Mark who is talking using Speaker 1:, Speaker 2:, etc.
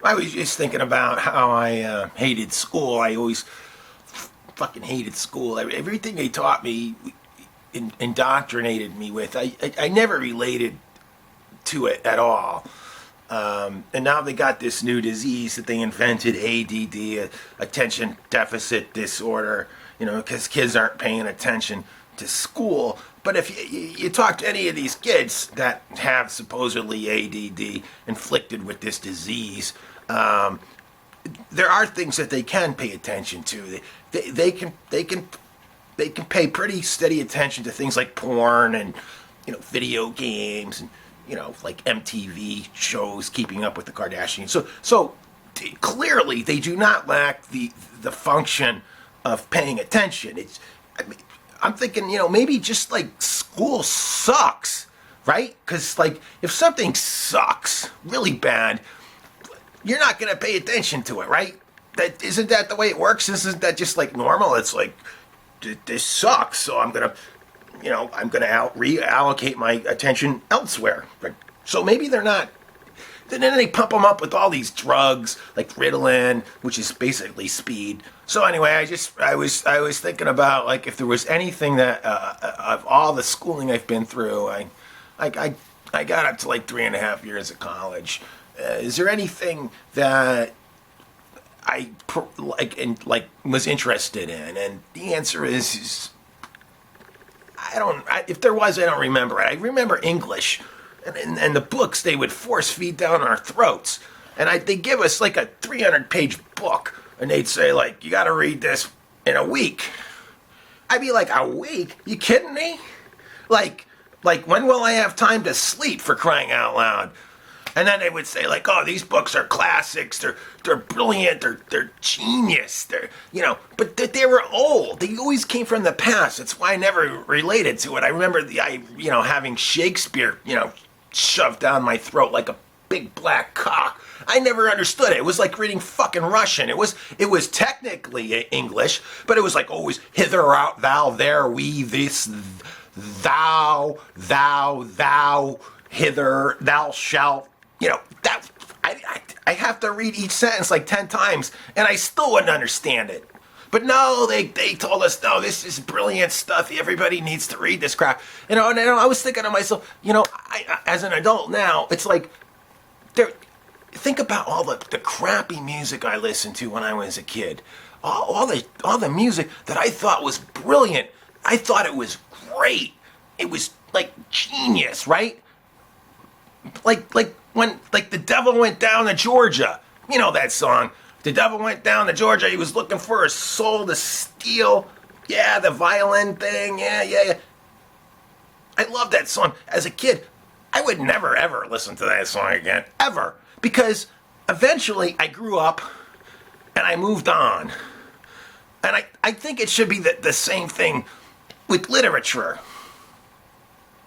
Speaker 1: I was just thinking about how I hated school. I always fucking hated school. Everything they taught me indoctrinated me with. I never related to it at all. And now they got this new disease that they invented, ADD, attention deficit disorder, because kids aren't paying attention to school. But if you talk to any of these kids that have supposedly ADD inflicted with this disease, there are things that they can pay attention to. They can pay pretty steady attention to things like porn and video games and like MTV shows, Keeping Up with the Kardashians. So clearly they do not lack the function of paying attention. I'm thinking, maybe just like school sucks, right? Because like if something sucks really bad, you're not going to pay attention to it, right? Isn't that the way it works? Isn't that just like normal? It's like this sucks, so I'm gonna reallocate my attention elsewhere. So maybe they're not. Then they pump them up with all these drugs like Ritalin, which is basically speed. So anyway, I was thinking about like if there was anything that of all the schooling I've been through, I got up to like 3.5 years of college. Is there anything that I was interested in? And the answer is if there was, I don't remember it. I remember English and the books they would force feed down our throats. And they give us like a 300-page book and they'd say like, you got to read this in a week. I'd be like, a week? You kidding me? Like when will I have time to sleep, for crying out loud? And then they would say like, oh, these books are classics. They're brilliant. They're genius. But they were old. They always came from the past. That's why I never related to it. I remember having Shakespeare, shoved down my throat like a big black cock. I never understood it. It was like reading fucking Russian. It was technically English, but it was like always hither out, thou, there, we, this, thou, hither, thou shalt. That I have to read each sentence like 10 times, and I still wouldn't understand it. But no, they told us, no, this is brilliant stuff. Everybody needs to read this crap. And I was thinking to myself, as an adult now, it's like, think about all the crappy music I listened to when I was a kid. All the music that I thought was brilliant. I thought it was great. It was like genius, right? Like when the devil went down to Georgia. You know that song. The devil went down to Georgia. He was looking for a soul to steal. Yeah, the violin thing. Yeah. I love that song. As a kid, I would never, ever listen to that song again. Ever. Because eventually I grew up and I moved on. And I think it should be the same thing with literature.